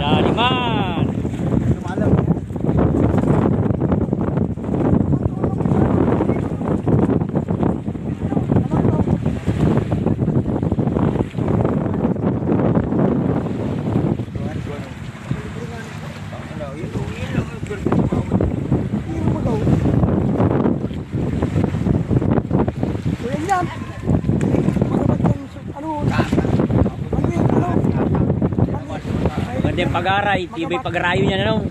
Daliman. Lumalang. Maganda yung pag-aray, tibay pag-arayo niya na no.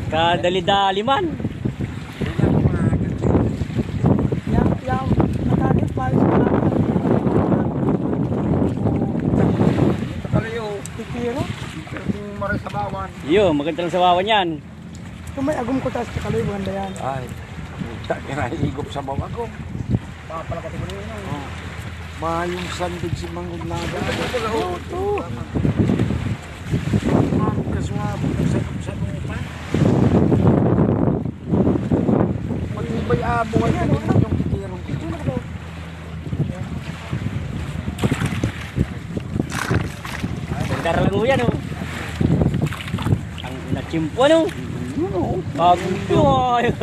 Kadali-daliman. Yo, maganda lang sa wawan yan. Kung may agum ko taas kakaloy, maganda yan. Ay, kinahigop sa bawang ako. Papalakati mo rin yun. Mayong sandog si Manggod Naga. Ito. Kaswabo sa lupa. Matibay abo ka yan. Yung kitirong ito. Magdaralago yan oh. Ang nachimpo ano. Pagdo ay.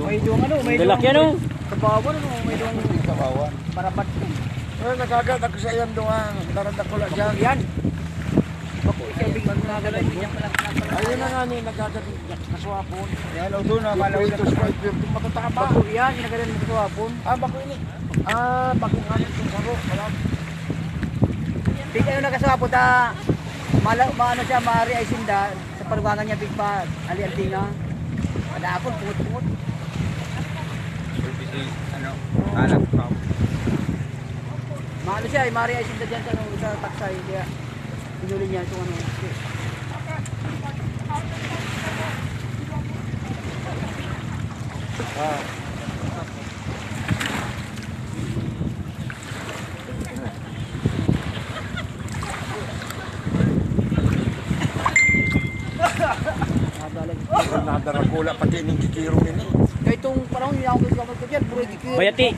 May duwang ano, may Dalak yan oh. Kabawan ano, may duwang Kabawan. parabat yan. Well, nagagad ako sa iyan doang. Daradag ko lang dyan. Yan. Bako isabing nagagalaw niya pala. Ayun na nga ni, nagagad kaswapon. Yan, o doon na, malaw Ito sa 550 matataba. Bako yan, inagalan mo sa wapon. Bako ini. Bako nga nito saro. Big ano nagkaswapo ta, maano siya, maari ay sinda, sa parugangan niya big pa, ali-altinga. Padakon, pungot-pungot. Ano, alam ko. Maano siya, maari ay sinda dyan sa taksay, kaya pinuli niya itong ano. Nadaragula pati ng kikirong ini. Kaya itong panahon niya ako kasama ko dyan, puro kikiro. Bayati.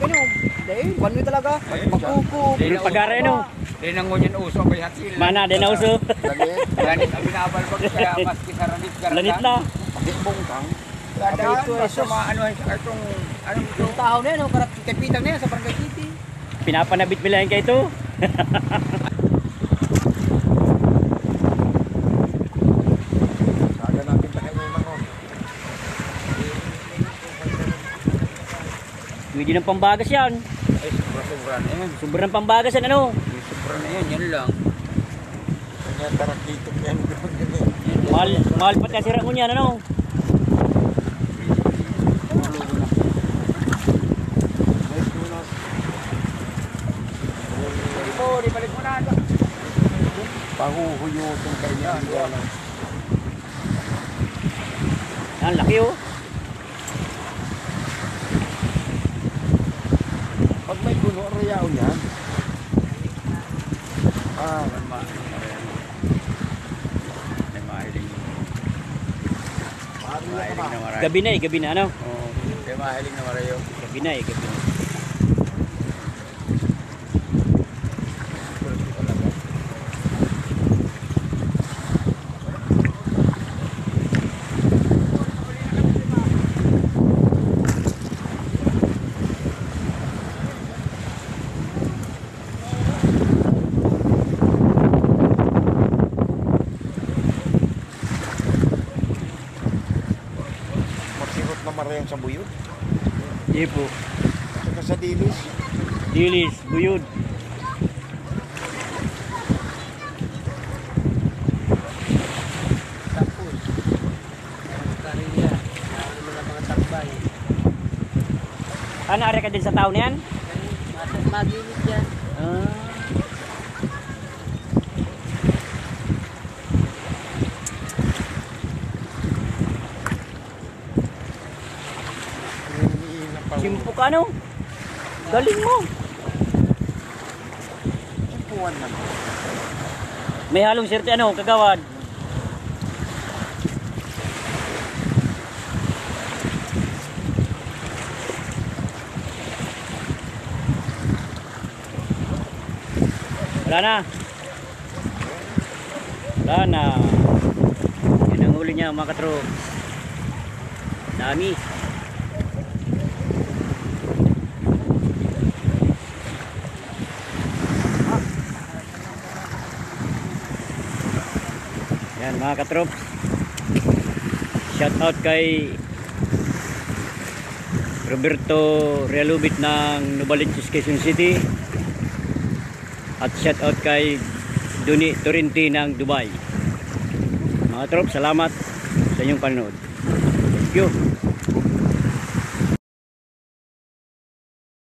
Dahil, one way talaga. Magkuko. Yung pag-aray no. Tinangon yan uso ko yatil. Mana din na uso. Lanit ang binabalbag kaya maski sa ranit ka. Lanit na. Pagkibong kang. Kada ito ay Basta maano itong ano yung tao na yun, karap kapitang na yan sa Barangay City. Pinapanabit bilahin kayo ito. Saga natin tayo ng mangon. Medyo ng pambagas yan. ay sobra-sobra na yan. Sobrang pambagas yan ano. Sobra na yan, yan lang. Kanya tarak dito yan. Mahal pa tayo sira mo niyan ano. Di balik mo na. Pahuhuyotong kanya. Ang laki oh. Pag may gulo, rayaw niyan. Gabi na ano. Oo, kaya mahiling na marayo. Gabi na. Magsirot na marayang sa buyod. Hindi po. Saka sa dilis. Dilis, buyod. Tapos, kariya, mga takbay. Ano ari ka din sa taon yan? Magilit yan. Simpo ka no? Galing mo. Simpuan naman. May halong sirte ano, kagawad. Wala na. Wala na. Yan ang huli niya mga katrop. Dami. Yan mga katrop. Shout out kay Roberto Realubit ng Novaliches, Quezon City. At shout out kay Duni Torrente ng Dubai. Mga trop, salamat sa inyong panonood. Thank you.